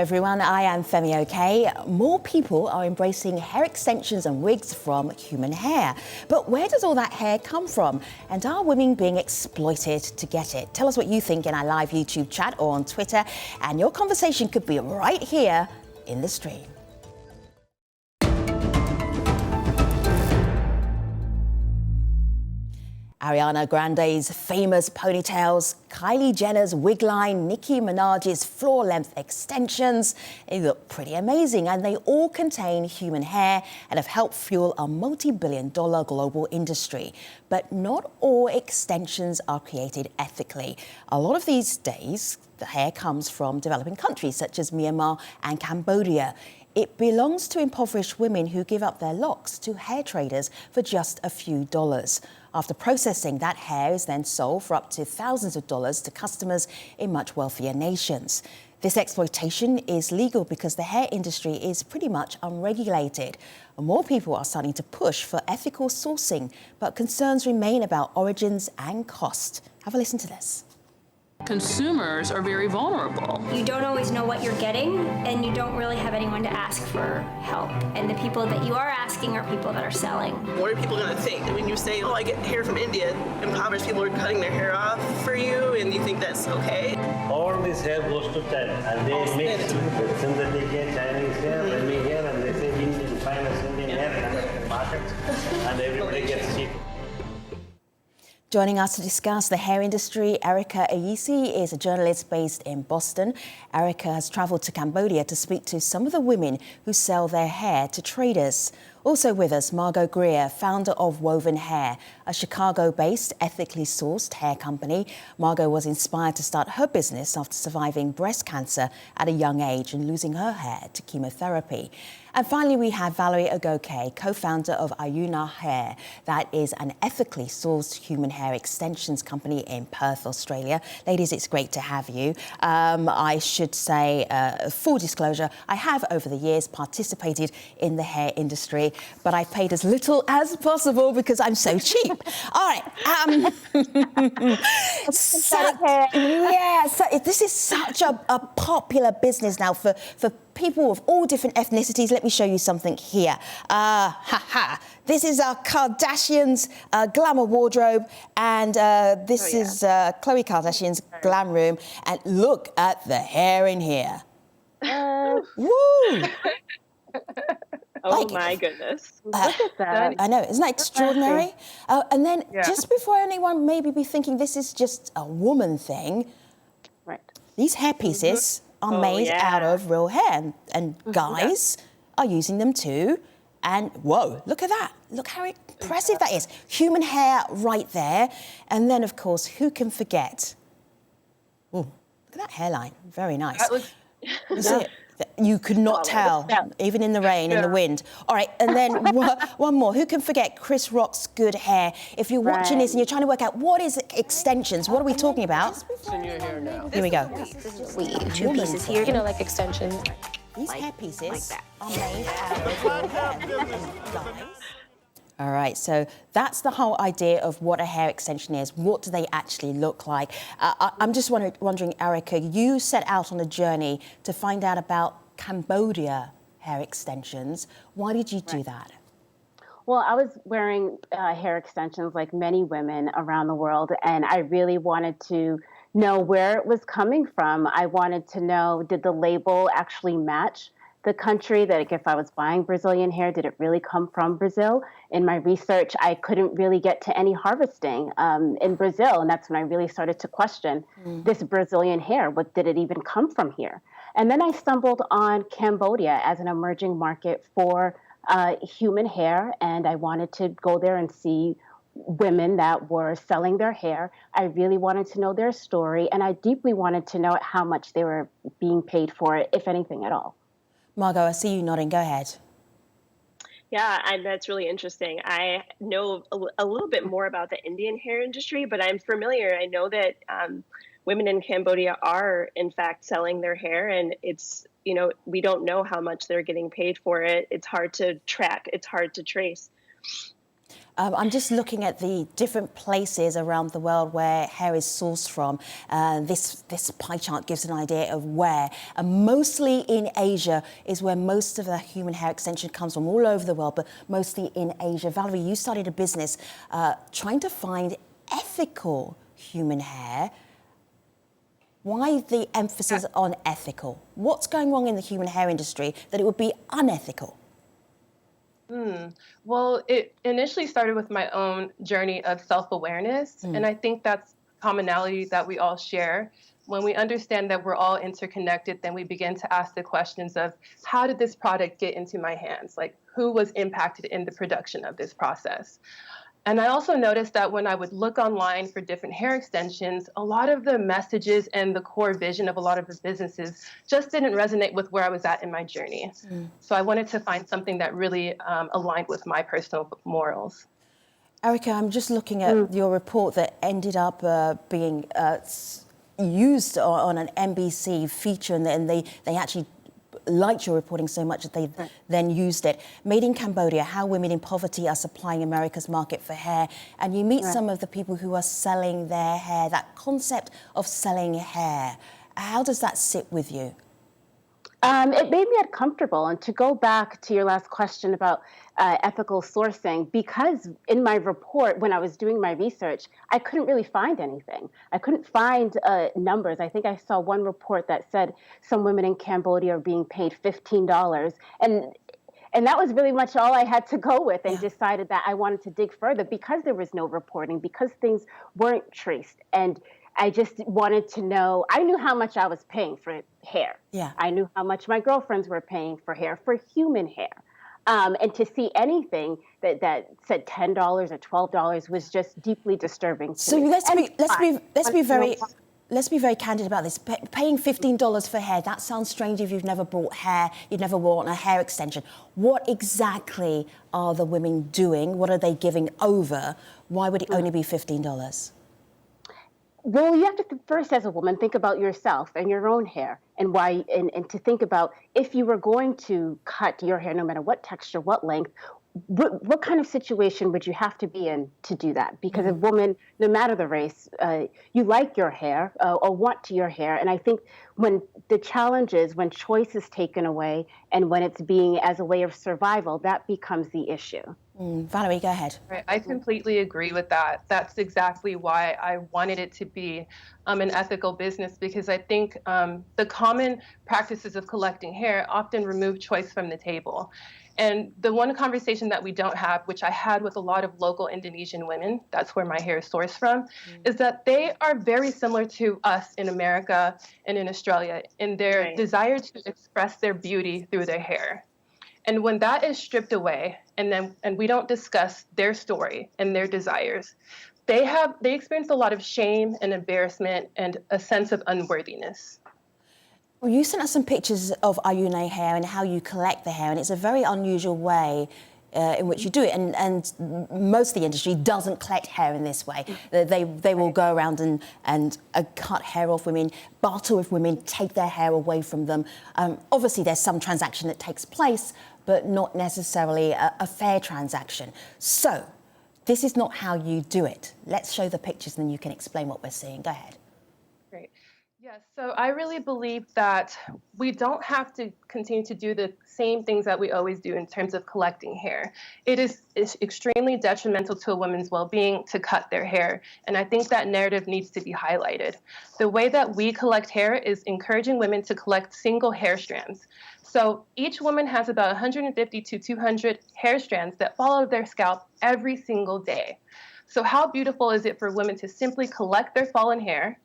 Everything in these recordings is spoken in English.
everyone, I am Femi OK. More people are embracing hair extensions and wigs from human hair. But where does all that hair come from? And are women being exploited to get it? Tell us what you think in our live YouTube chat or on Twitter. And your conversation could be right here in the stream. Ariana Grande's famous ponytails, Kylie Jenner's wig line, Nicki Minaj's floor-length extensions. They look pretty amazing, and they all contain human hair and have helped fuel a multi-billion-dollar global industry. But not all extensions are created ethically. A lot of these days, the hair comes from developing countries such as Myanmar and Cambodia. It belongs to impoverished women who give up their locks to hair traders for just a few dollars. After processing, that hair is then sold for up to thousands of dollars to customers in much wealthier nations. This exploitation is legal because the hair industry is pretty much unregulated. More people are starting to push for ethical sourcing, but concerns remain about origins and cost. Have a listen to this. Consumers are very vulnerable. You don't always know what you're getting, and you don't really have anyone to ask for help. And the people that you are asking are people that are selling. What are people going to think when you say, oh, I get hair from India? Impoverished people are cutting their hair off for you, and you think that's okay? All this hair goes to China, and they mix with synthetic hair, Chinese hair, Remy hair, and they say Indian, finest Indian hair in American markets, and everybody gets cheap. Joining us to discuss the hair industry, Erica Ayisi is a journalist based in Boston. Erica has travelled to Cambodia to speak to some of the women who sell their hair to traders. Also with us, Margot Greer, founder of Woven Hair, a Chicago-based, ethically sourced hair company. Margot was inspired to start her business after surviving breast cancer at a young age and losing her hair to chemotherapy. And finally, we have Valerie Ogoke, co-founder of Ayuna Hair. That is an ethically sourced human hair extensions company in Perth, Australia. Ladies, it's great to have you. I should say, full disclosure, I have over the years participated in the hair industry, but I've paid as little as possible because I'm so cheap. All right. This is such a popular business now for people of all different ethnicities. Let me show you something here. This is our Kardashians' glamour wardrobe, and this is Khloe Kardashian's glam room. And look at the hair in here. Woo! Oh my goodness. Look at that. I know, isn't that extraordinary? And then just before anyone maybe be thinking this is just a woman thing, Right. these hair pieces are made out of real hair, and guys are using them too. And whoa, look at that. Look how impressive that is. Human hair right there. And then, of course, who can forget? Ooh, look at that hairline. Very nice. That looks... That's it. You could not tell, even in the rain, in the wind. All right, and then one more. Who can forget Chris Rock's good hair? If you're watching this and you're trying to work out what is extensions, what are we talking about? Here we go. Two pieces here, you know, like extensions. These hair pieces are made out of real hair. All right, so that's the whole idea of what a hair extension is. What do they actually look like? I'm just wondering, Erica, you set out on a journey to find out about Cambodia hair extensions. Why did you do that? Well, I was wearing hair extensions like many women around the world, and I really wanted to know where it was coming from. I wanted to know, did the label actually match the country? That, like, if I was buying Brazilian hair, did it really come from Brazil? In my research, I couldn't really get to any harvesting in Brazil, and that's when I really started to question this Brazilian hair. What did it even come from here? And then I stumbled on Cambodia as an emerging market for human hair, and I wanted to go there and see women that were selling their hair. I really wanted to know their story, and I deeply wanted to know how much they were being paid for it, if anything at all. Margot, I see you nodding. Go ahead. Yeah, that's really interesting. I know a little bit more about the Indian hair industry, but I'm familiar. I know that women in Cambodia are, in fact, selling their hair, and it's, you know, we don't know how much they're getting paid for it. It's hard to track. It's hard to trace. I'm just looking at the different places around the world where hair is sourced from. This pie chart gives an idea of where. And mostly in Asia is where most of the human hair extension comes from, all over the world, but mostly in Asia. Valerie, you started a business trying to find ethical human hair. Why the emphasis on ethical? What's going wrong in the human hair industry that it would be unethical? Well, it initially started with my own journey of self-awareness, and I think that's commonality that we all share. When we understand that we're all interconnected, then we begin to ask the questions of how did this product get into my hands? Like, who was impacted in the production of this process? And I also noticed that when I would look online for different hair extensions, a lot of the messages and the core vision of a lot of the businesses just didn't resonate with where I was at in my journey. So I wanted to find something that really aligned with my personal morals. Erica, I'm just looking at your report that ended up being used on an NBC feature, and they actually liked your reporting so much that they then used it. Made in Cambodia, how women in poverty are supplying America's market for hair. And you meet some of the people who are selling their hair, that concept of selling hair. How does that sit with you? It made me uncomfortable. And to go back to your last question about ethical sourcing, because in my report, when I was doing my research, I couldn't really find anything. I couldn't find numbers. I think I saw one report that said some women in Cambodia are being paid $15. And that was really much all I had to go with, and decided that I wanted to dig further because there was no reporting, because things weren't traced. And I just wanted to know, I knew how much I was paying for hair. I knew how much my girlfriends were paying for hair, for human hair. And to see anything that said $10 or $12 was just deeply disturbing to me. Let's be very candid about this. Paying $15 for hair, that sounds strange if you've never bought hair, you've never worn a hair extension. What exactly are the women doing? What are they giving over? Why would it only be $15? Well, you have to first, as a woman, think about yourself and your own hair, and why, and to think about if you were going to cut your hair, no matter what texture, what length, what kind of situation would you have to be in to do that? Because a woman, no matter the race, you like your hair or want your hair. And I think when the challenge is when choice is taken away and when it's being as a way of survival, that becomes the issue. Valerie, go ahead. Right. I completely agree with that. That's exactly why I wanted it to be an ethical business, because I think the common practices of collecting hair often remove choice from the table. And the one conversation that we don't have, which I had with a lot of local Indonesian women, that's where my hair is sourced from, is that they are very similar to us in America and in Australia in their desire to express their beauty through their hair. And when that is stripped away, and we don't discuss their story and their desires, they experience a lot of shame and embarrassment and a sense of unworthiness. Well, you sent us some pictures of Ayune hair and how you collect the hair, and it's a very unusual way in which you do it. And most of the industry doesn't collect hair in this way. They will go around and cut hair off women, barter with women, take their hair away from them. Obviously, there's some transaction that takes place, but not necessarily a fair transaction. So this is not how you do it. Let's show the pictures and then you can explain what we're seeing. Go ahead. Great. Yes, so I really believe that we don't have to continue to do the same things that we always do in terms of collecting hair. It's extremely detrimental to a woman's well-being to cut their hair, and I think that narrative needs to be highlighted. The way that we collect hair is encouraging women to collect single hair strands. So each woman has about 150 to 200 hair strands that fall out of their scalp every single day. So how beautiful is it for women to simply collect their fallen hair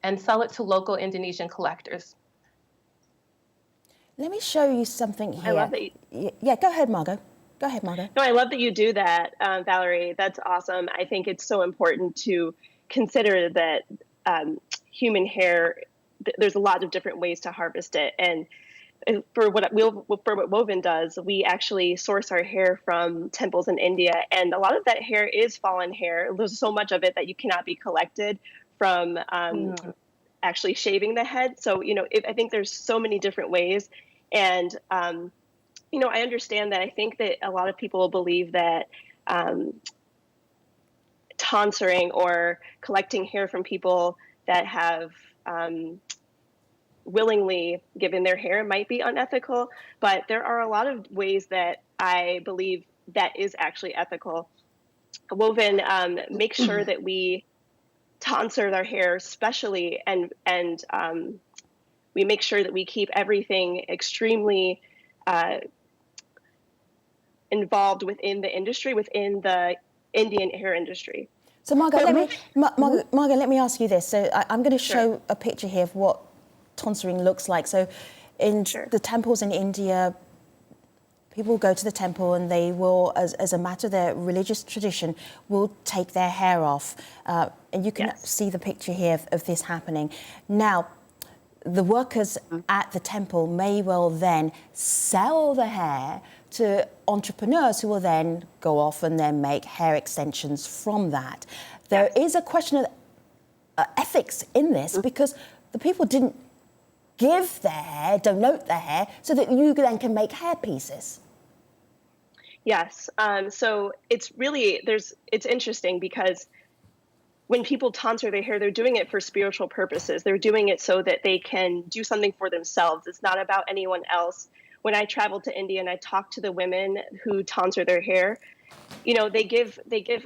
and sell it to local Indonesian collectors? Let me show you something here. I love that. Yeah, go ahead, Margot. Go ahead, Margot. No, I love that you do that, Valerie. That's awesome. I think it's so important to consider that human hair, there's a lot of different ways to harvest it. And for what Woven does, we actually source our hair from temples in India. And a lot of that hair is fallen hair. There's so much of it that you cannot be collected from actually shaving the head. So, I think there's so many different ways. And, I understand that. I think that a lot of people believe that tonsuring or collecting hair from people that have willingly given their hair might be unethical, but there are a lot of ways that I believe that is actually ethical. Woven makes sure that we tonsure their hair specially, and we make sure that we keep everything extremely involved within the industry, within the Indian hair industry. So Margot, Margot, let me ask you this. So I'm going to show a picture here of what tonsuring looks like. So in the temples in India, people go to the temple and they will, as a matter of their religious tradition, will take their hair off. And you can see the picture here of this happening. Now, the workers at the temple may well then sell the hair to entrepreneurs who will then go off and then make hair extensions from that. There is a question of ethics in this because the people didn't give their hair, donate their hair, so that you then can make hair pieces. Yes. So it's really, it's interesting because when people tonsure their hair, they're doing it for spiritual purposes. They're doing it so that they can do something for themselves. It's not about anyone else. When I traveled to India and I talked to the women who tonsure their hair, you know, they give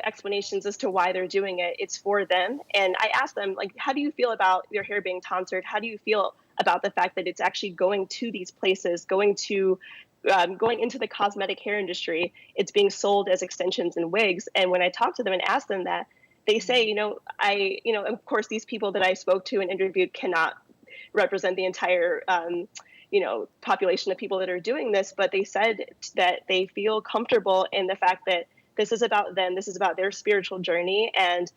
explanations as to why they're doing it. It's for them. And I asked them, like, how do you feel about your hair being tonsured? How do you feel about the fact that it's actually going to these places, going into the cosmetic hair industry? It's being sold as extensions and wigs. And when I talked to them and asked them that, they say, of course, these people that I spoke to and interviewed cannot represent the entire population of people that are doing this, but they said that they feel comfortable in the fact that this is about them, this is about their spiritual journey, and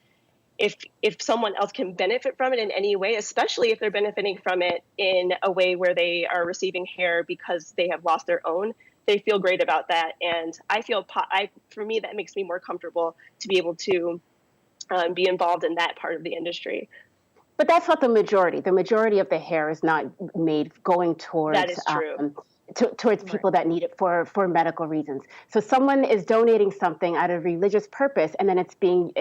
if someone else can benefit from it in any way, especially if they're benefiting from it in a way where they are receiving hair because they have lost their own, they feel great about that. And I feel, for me, that makes me more comfortable to be able to be involved in that part of the industry. But that's not the majority. The majority of the hair is not made going towards that is true. Towards people that need it for medical reasons. So someone is donating something out of religious purpose, and then it's being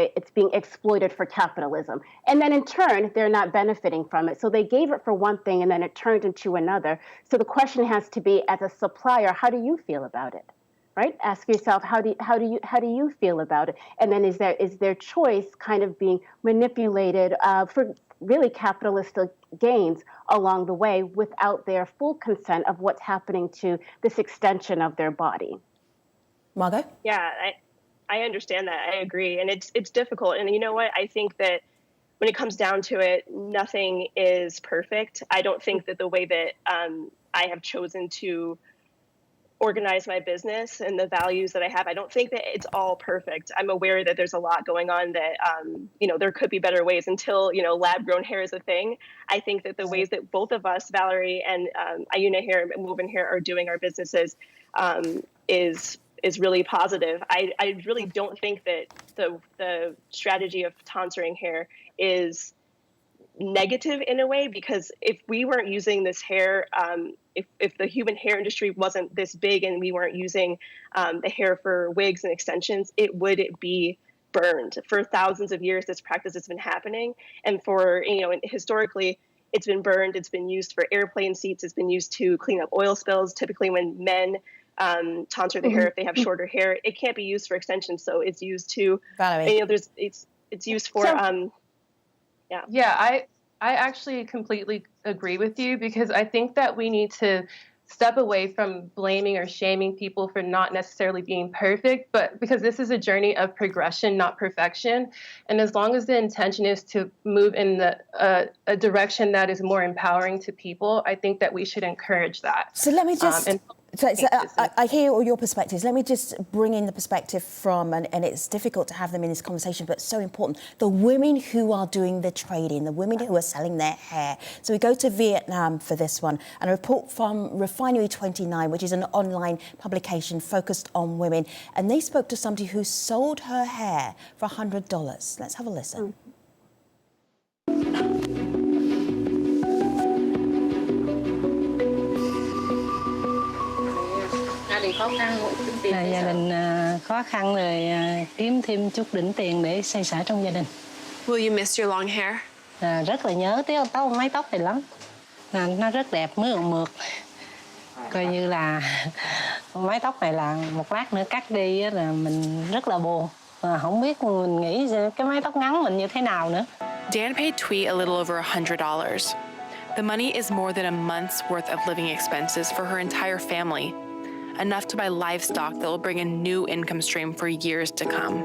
exploited for capitalism. And then in turn, they're not benefiting from it. So they gave it for one thing, and then it turned into another. So the question has to be, as a supplier, how do you feel about it? Right? Ask yourself, how do you feel about it? And then is their choice kind of being manipulated for really capitalistic gains along the way without their full consent of what's happening to this extension of their body? Margot? Yeah, I understand that. I agree. And it's difficult. And you know what? I think that when it comes down to it, nothing is perfect. I don't think that the way that I have chosen to organize my business and the values that I have, I don't think that it's all perfect. I'm aware that there's a lot going on that, there could be better ways until, lab grown hair is a thing. I think that the ways that both of us, Valerie and Ayuna Hair and Woven Hair, are doing our businesses is really positive. I really don't think that the strategy of tonsuring hair is negative in a way, because if we weren't using this hair, if the human hair industry wasn't this big and we weren't using the hair for wigs and extensions, it would be burned. For thousands of years, this practice has been happening. And historically, it's been burned. It's been used for airplane seats. It's been used to clean up oil spills. Typically when men tonsure their hair, if they have shorter hair, it can't be used for extensions. So it's used to, Valerie. It's used for, Yeah, I actually completely agree with you, because I think that we need to step away from blaming or shaming people for not necessarily being perfect, but because this is a journey of progression, not perfection. And as long as the intention is to move in a direction that is more empowering to people, I think that we should encourage that. So let me just... I hear all your perspectives. Let me just bring in the perspective from, and it's difficult to have them in this conversation, but so important, the women who are doing the trading, the women who are selling their hair. So we go to Vietnam for this one, and a report from Refinery 29, which is an online publication focused on women, and they spoke to somebody who sold her hair for $100. Let's have a listen. khó khăn một chút tiền hay Gia sao? đình khó khăn rồi kiếm thêm chút đỉnh tiền để xoay sở trong gia đình. Will you miss your long hair? Rất là nhớ mái tóc này lắm. Nó rất đẹp, mượt mượt. Coi như là mái tóc này là một lát nữa cắt đi á, là mình rất là buồn. Không biết mình nghĩ cái mái tóc ngắn mình như thế nào nữa. Dan paid Thuy a little over $100. The money is more than a month's worth of living expenses for her entire family, enough to buy livestock that will bring a new income stream for years to come.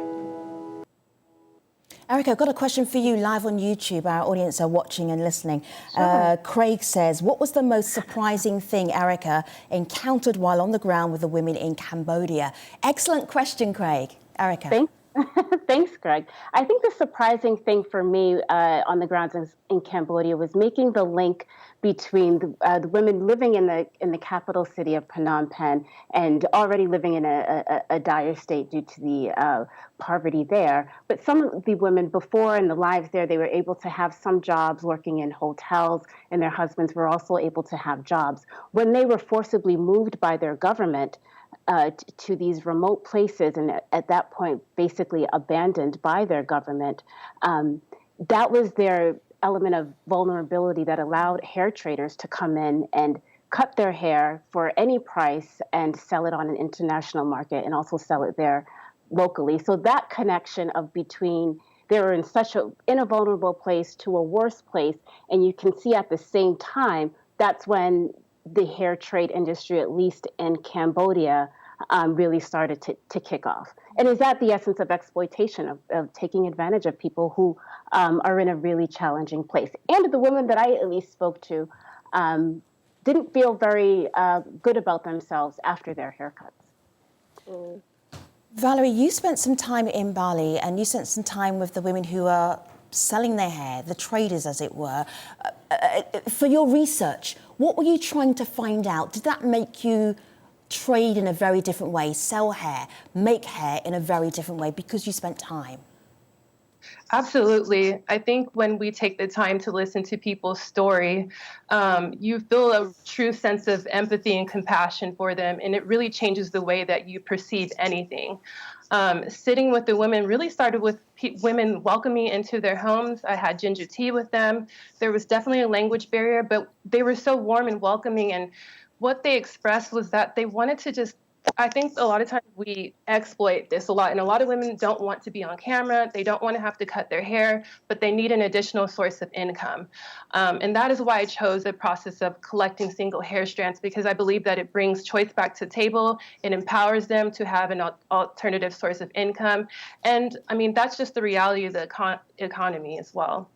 Erica, I've got a question for you live on YouTube. Our audience are watching and listening. Sure. Craig says, what was the most surprising thing Erica encountered while on the ground with the women in Cambodia? Excellent question, Craig. Erica. Thanks, Greg. I think the surprising thing for me on the grounds in Cambodia was making the link between the women living in the capital city of Phnom Penh and already living in a dire state due to the poverty there. But some of the women before in the lives there, they were able to have some jobs working in hotels, and their husbands were also able to have jobs. When they were forcibly moved by their government to these remote places, and at that point basically abandoned by their government, that was their element of vulnerability that allowed hair traders to come in and cut their hair for any price and sell it on an international market and also sell it there locally. So that connection of between they were in a vulnerable place to a worse place, and you can see at the same time that's when the hair trade industry, at least in Cambodia, really started to kick off. And is that the essence of exploitation, of taking advantage of people who are in a really challenging place? And the women that I at least spoke to didn't feel very good about themselves after their haircuts. Valerie, you spent some time in Bali and you spent some time with the women who are selling their hair, the traders as it were. For your research, what were you trying to find out? Did that make you trade in a very different way, sell hair, make hair in a very different way because you spent time? Absolutely. I think when we take the time to listen to people's story, you feel a true sense of empathy and compassion for them, and it really changes the way that you perceive anything. Sitting with the women really started with women welcoming me into their homes. I had ginger tea with them. There was definitely a language barrier, but they were so warm and welcoming, and what they expressed was that they wanted to just, I think a lot of times we exploit this a lot, and a lot of women don't want to be on camera. They don't want to have to cut their hair, but they need an additional source of income. And that is why I chose the process of collecting single hair strands, because I believe that it brings choice back to the table. It empowers them to have an alternative source of income. And I mean, that's just the reality of the economy as well.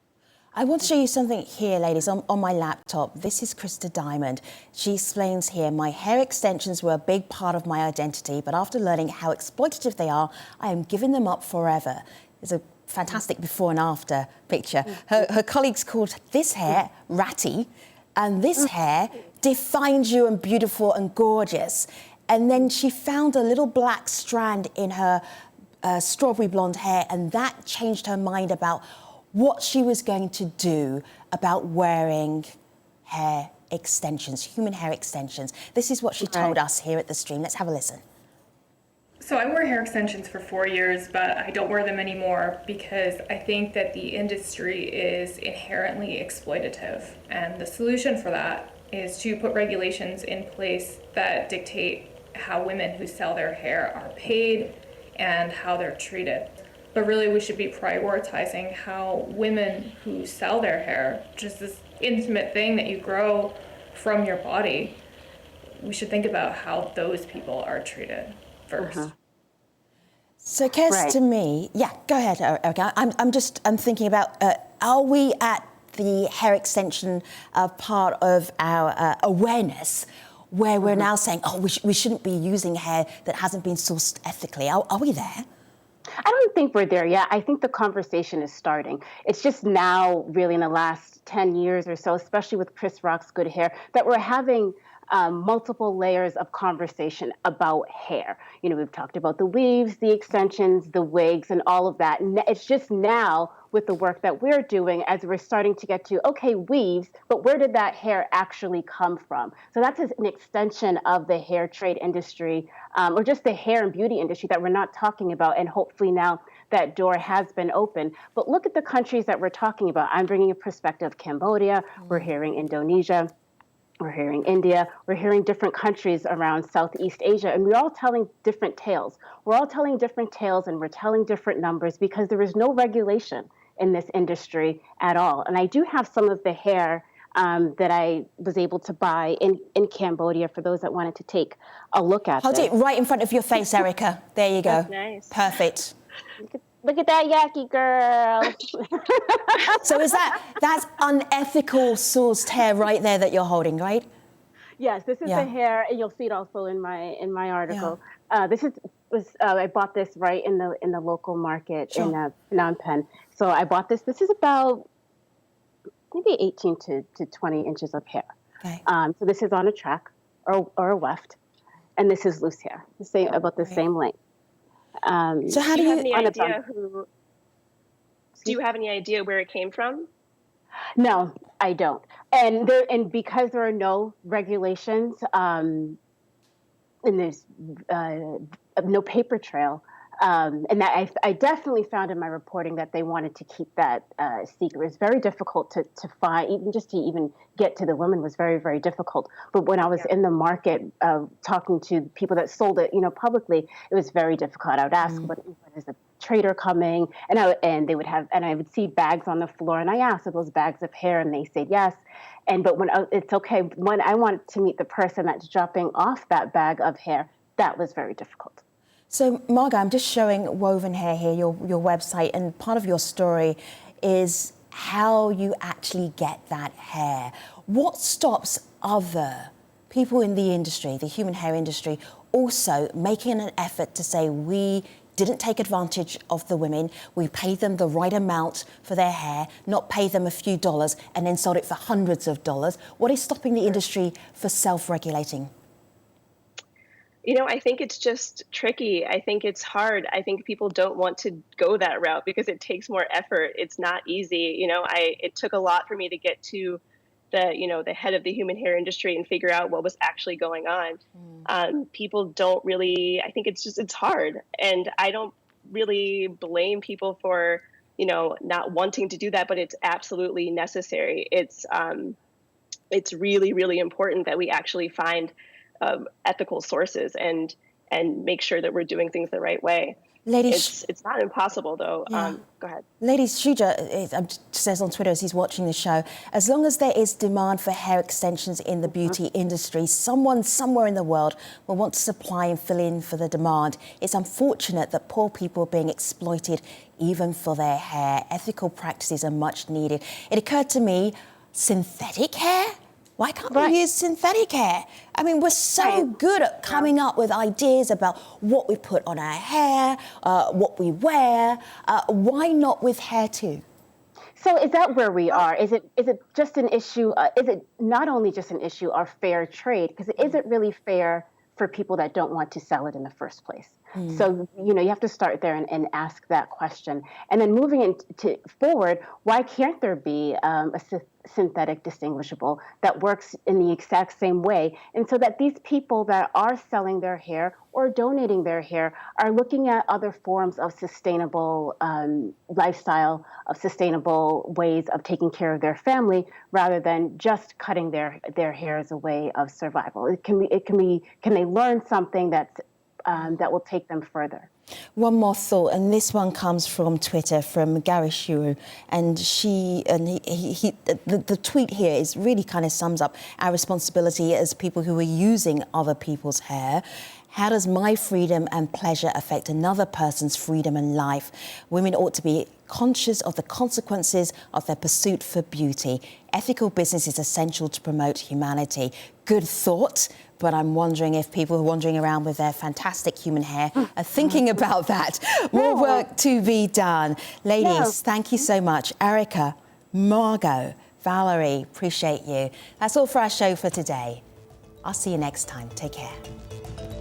I want to show you something here, ladies, on my laptop. This is Krista Diamond. She explains here, my hair extensions were a big part of my identity, but after learning how exploitative they are, I am giving them up forever. There's a fantastic before and after picture. Her colleagues called this hair ratty, and this hair defines you and beautiful and gorgeous. And then she found a little black strand in her strawberry blonde hair, and that changed her mind about what she was going to do about wearing hair extensions, human hair extensions. This is what she told us here at the stream. Let's have a listen. So I wore hair extensions for 4 years, but I don't wear them anymore because I think that the industry is inherently exploitative. And the solution for that is to put regulations in place that dictate how women who sell their hair are paid and how they're treated. But really, we should be prioritizing how women who sell their hair, just this intimate thing that you grow from your body, we should think about how those people are treated first. So, Kes, to me, yeah, go ahead, Erica. I'm thinking about, are we at the hair extension part of our awareness where we're now saying, oh, we shouldn't be using hair that hasn't been sourced ethically? Are we there? I don't think we're there yet. I think the conversation is starting. It's just now, really in the last 10 years or so, especially with Chris Rock's Good Hair, that we're having multiple layers of conversation about hair. You know, we've talked about the weaves, the extensions, the wigs, and all of that. And it's just now with the work that we're doing as we're starting to get to, okay, weaves, but where did that hair actually come from? So that's an extension of the hair trade industry, or just the hair and beauty industry that we're not talking about. And hopefully now that door has been opened. But look at the countries that we're talking about. I'm bringing a perspective of Cambodia, we're hearing Indonesia, we're hearing India, we're hearing different countries around Southeast Asia, and we're all telling different tales. We're all telling different tales and we're telling different numbers because there is no regulation in this industry at all. And I do have some of the hair that I was able to buy in Cambodia for those that wanted to take a look at Hold this. it right in front of your face, Erica. There you go. That's nice. Perfect. Look at that yaki girl. So that's unethical sourced hair right there that you're holding, right? Yes, this is the hair, and you'll see it also in my article. I bought this right in the local market in Phnom Penh. So I bought this. This is about maybe 18 to 20 inches of hair. Okay. So this is on a track or a weft, and this is loose hair, about the same length. So how do you have any idea do you have any idea where it came from? No, I don't. And because there are no regulations, and there's no paper trail, and that I definitely found in my reporting that they wanted to keep that secret. It's very difficult to find, even just to even get to the women was very, very difficult. But when I was in the market talking to people that sold it, publicly, it was very difficult. I would ask, what is a trader coming? And they would have, and I would see bags on the floor, and I asked, are those bags of hair? And they said yes. But when it's okay, when I wanted to meet the person that's dropping off that bag of hair, that was very difficult. So, Margot, I'm just showing Woven Hair here, your website, and part of your story is how you actually get that hair. What stops other people in the industry, the human hair industry, also making an effort to say we didn't take advantage of the women, we paid them the right amount for their hair, not pay them a few dollars and then sold it for hundreds of dollars? What is stopping the industry for self-regulating? I think it's just tricky. I think it's hard. I think people don't want to go that route because it takes more effort. It's not easy. It took a lot for me to get to the head of the human hair industry and figure out what was actually going on. People don't really, I think it's hard. And I don't really blame people for, not wanting to do that, but it's absolutely necessary. It's really, really important that we actually find ethical sources and make sure that we're doing things the right way. Ladies, it's not impossible though. Yeah. Go ahead. Ladies, Shuja says on Twitter as he's watching the show, as long as there is demand for hair extensions in the beauty industry, someone somewhere in the world will want to supply and fill in for the demand. It's unfortunate that poor people are being exploited even for their hair. Ethical practices are much needed. It occurred to me, synthetic hair? Why can't we use synthetic hair? I mean, we're so good at coming up with ideas about what we put on our hair, what we wear. Why not with hair too? So is that where we are? Is it just an issue? Is it not only just an issue of fair trade? Because it isn't really fair for people that don't want to sell it in the first place. So, you have to start there and ask that question. And then moving forward, why can't there be a synthetic distinguishable that works in the exact same way? And so that these people that are selling their hair or donating their hair are looking at other forms of sustainable lifestyle, of sustainable ways of taking care of their family, rather than just cutting their hair as a way of survival. Can they learn something that will take them further? One more thought, and this one comes from Twitter, from Gary Shuru, and the tweet here is really kind of sums up our responsibility as people who are using other people's hair. How does my freedom and pleasure affect another person's freedom and life? Women ought to be conscious of the consequences of their pursuit for beauty. Ethical business is essential to promote humanity. Good thought, but I'm wondering if people who are wandering around with their fantastic human hair are thinking about that. More work to be done. Ladies, thank you so much. Erica, Margot, Valerie, appreciate you. That's all for our show for today. I'll see you next time. Take care.